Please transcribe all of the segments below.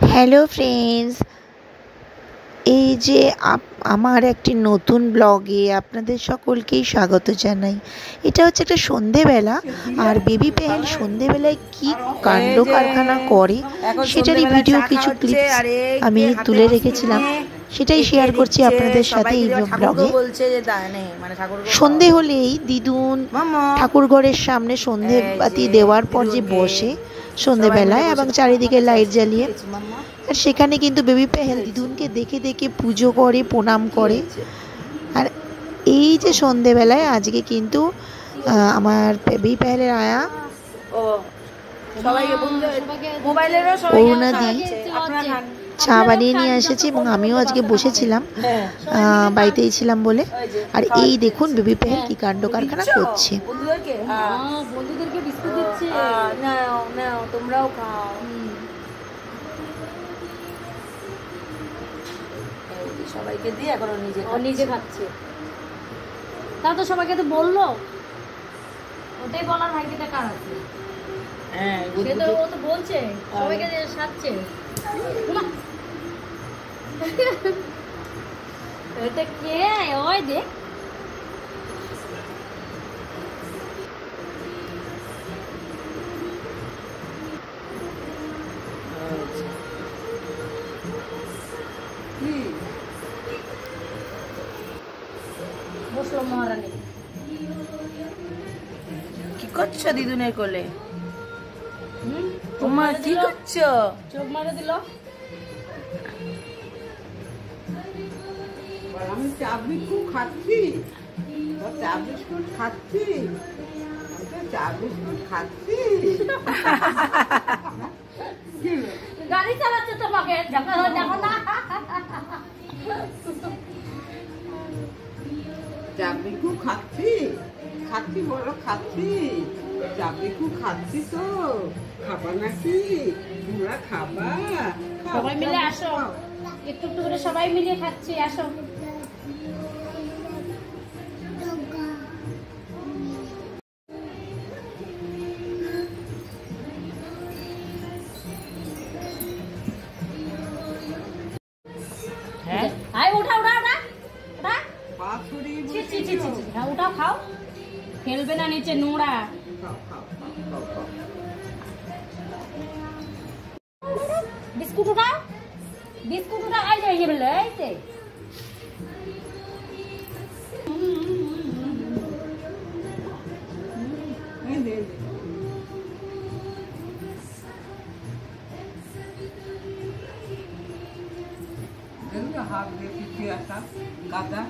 Hello friends, এই যে আমার একটি নতুন ব্লগে আপনাদের সকলকেই স্বাগত জানাই। এটা হচ্ছে একটা সন্ধেবেলা, আর বেবি পেহেল সন্ধেবেলায় কি কাণ্ড কারখানা করে সেটারই ভিডিও কিছু ক্লিপ আমি তুলে রেখেছিলাম, সেটাই শেয়ার করছি আপনাদের সাথে এই ব্লগে। সন্ধে হলেই দিদুন ঠাকুর ঘরের সামনে সন্ধে বাতি দেওয়ার পর যে বসে সন্ধেবেলায় এবং চারিদিকে লাইট জ্বালিয়ে, আর সেখানে কিন্তু বেবি পেহেল দিদুনকে দেখে দেখে পুজো করে, প্রণাম করে। আর এই যে সন্ধেবেলায় আজকে কিন্তু আমার বেবি পেহেলের আয়া অরুণাদি চা বানিয়ে নিয়ে এসেছে এবং আমিও আজকে বসেছিলাম, বাড়িতেই ছিলাম বলে। আর এই দেখুন বেবি পেহেল কি কাণ্ড কারখানা করছে। তোমরাও খাও। সবাইকে দিয়ে এখন নিজে খাচ্ছে। তাও তো সবাইকে তো বললো, ওটাই বলার ভাগ্যটা কার আছে? হ্যাঁ, ও তো বলছে সবাইকে সাজছে। এটা কে? ওই দেখ, বসলো মহারানী। কি করছো দিদুনের কোলে? তোমার কি করছো? চোখ মারে দিল। আমি চা বিস্কুট খাচ্ছি, চা বিস্কুট খাচ্ছি, চা বিস্কুট খাচ্ছি। গাড়ি চালাচ্ছে তোমাকে, দেখো না। চা বিস্কুট খাচ্ছি, খাচ্ছি বলো খাচ্ছি, চা বিস্কুট খাচ্ছি। তো খাবা নাকি? তোমরা খাবা? সবাই মিলে আসো, একটু একটু করে সবাই মিলে খাচ্ছি, আসো। উঠাও, খাও। ফেলবে না নিচে, নোংরা। বিস্কুট উঠাও, বিস্কুট উঠাও। এই যে বললে এইতে হাত দিয়ে পিছিয়ে আসা কাদা।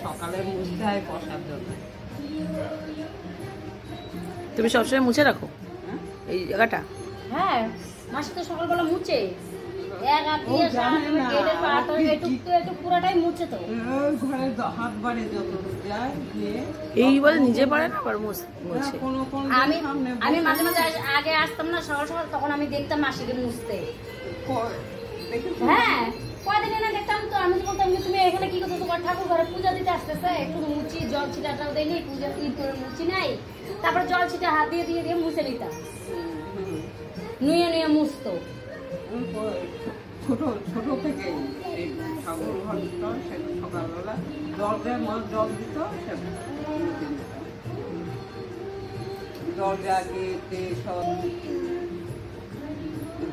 সকালে মুছতে হয় বসার জন্য। তুমি সবসময় মুছে রাখো এই জায়গাটা? হ্যাঁ, মাসি তো সকালবেলা মুছে, পুরাটাই মুছে। তো ঘরে হাত বাড়ে যত যায় এই বলে নিজে পারে না, আবার মুছে। আমি মাঝে মাঝে আগে আসতাম না সকাল সকাল, তখন আমি দেখতাম মাসিকে মুছতে। হ্যাঁ, কয়দিন না দেখতাম। তো আমি বলতাম তুমি এখানে কি করছো? তোমার ঠাকুর ঘরে পূজা দিতে আসতেছে, একটু মুচি, জল ছিটাটাও দেয়নি, পূজা ঈদ করে মুচি নাই। তারপর জল ছিটা হাত দিয়ে দিয়ে দিয়ে মুছে নিতাম, নুয়ে নুয়ে মুছতো। ছোট ছোট থেকে ঠাকুর ঘর দিত, সকালবেলা দরজায় জল দিত, দরজা গেটে সব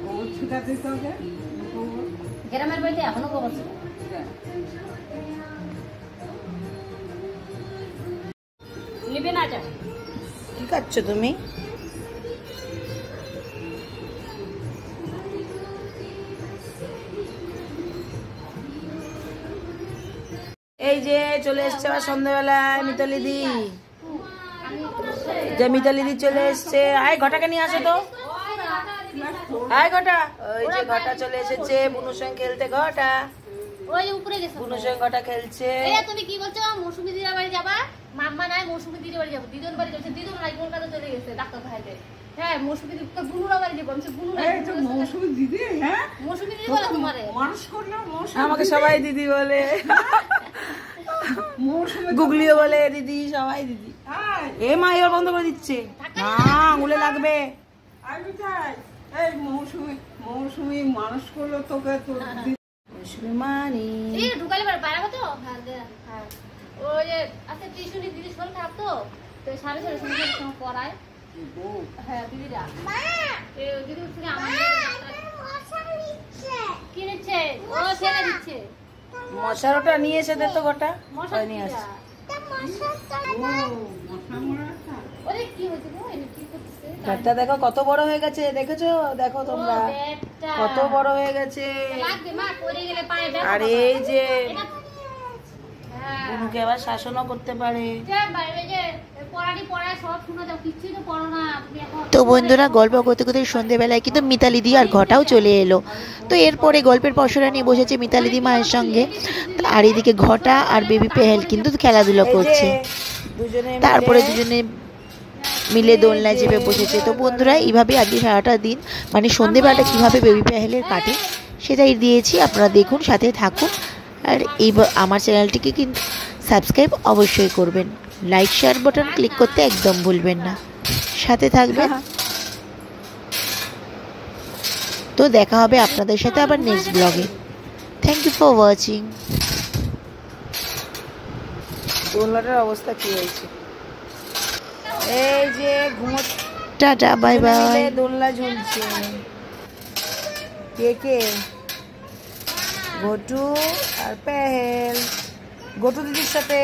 গোবর ছিটা দিত। গ্রামের বাড়িতে এখনো গোবর ছিল। নিবে না যা। কি করছো তুমি? এই যে চলে এসছে আবার সন্ধ্যাবেলায় মিতালি দি। যে মিতালি দি চলে এসছে। আয় ঘটাকে নিয়ে আসো তো। আয় ঘটা। ওই যে ঘটা চলে এসেছে বুনুর সঙ্গে খেলতে। ঘটা ওই উপরে গেছে, বুনুর সঙ্গে ঘটা খেলছে। তুমি কি বলছো? মৌসুমী দিদির বাড়ি যাবা? মাম্মা নাই, মৌসুমী দিদির বাড়ি যাবো। দিদুন বাড়ি যাচ্ছে। দিদুন নাই, কলকাতা চলে গেছে ডাক্তার দেখাইতে। হ্যাঁ, মৌসুমী দিদি তো বুনুরা বাড়ি যাবো। আমি বুনুরা, মৌসুমী দিদি। হ্যাঁ, মৌসুমী দিদি বলে তোমারে। মানুষ করলে আমাকে সবাই দিদি বলে, গুগলিও বলে দিদি, সবাই দিদি। এ মা এবার বন্ধ করে দিচ্ছে না, আঙুলে লাগবে। এই মৌসুমি মৌসুমি মানুষ করলো তোকে তোর মানি ঢুকালে পারবো তো? হ্যাঁ ওই যে আচ্ছা টিউশনি দিদি শোল খারাপ তো সাড়ে সাড়ে সঙ্গে পড়ায়। হ্যাঁ দিদিরা দিদি থেকে আমার কি নিচ্ছে? ও ছেলে দিচ্ছে মশারটা নিয়ে এসে দে তো গোটা মশা নিয়ে আসে। ওরে কি হয়েছে গো? কি করতেছে? ব্যাটটা দেখো কত বড় হয়ে গেছে, দেখেছো? দেখো তোমরা কত বড় হয়ে গেছে। লাগবে মা, পড়ে গেলে পায়ে ব্যথা। আর এই যে হ্যাঁ বুনুকে আবার শাসনও করতে পারে। যে বাইরে যে পড়ায় সব শুনে দাও, কিচ্ছুই তো পড়ো না তুমি এখন। তো বন্ধুরা, গল্প করতে করতে সন্ধেবেলায় কিন্তু মিতালি দি আর ঘটাও চলে এলো। তো এরপরে গল্পের পসরা নিয়ে বসেছে মিতালি দি মায়ের সঙ্গে, আর এদিকে ঘটা আর বেবি পেহেল কিন্তু খেলাধুলা করছে। তারপরে দুজনে মিলে দোলনায় চেপে বসেছে। তো বন্ধুরা, এইভাবে আজকে সারাটা দিন মানে সন্ধেবেলাটা কীভাবে বেবি পেহেলের কাটে সেটাই দিয়েছি, আপনারা দেখুন, সাথে থাকুন। আর এই আমার চ্যানেলটিকে কিন্তু সাবস্ক্রাইব অবশ্যই করবেন, লাইক শেয়ার বাটন ক্লিক করতে একদম ভুলবেন না, সাথে থাকবেন। তো দেখা হবে আপনাদের সাথে আবার নেক্সট ব্লগে। Thank you for watching. দোলনাটার অবস্থা কি হয়েছে? এই যে ঘুমো, টাটা, বাই বাই। দোলনা ঝুলছে। কে কে? ঘটু আর পেহেল, ঘটু দিদির সাথে।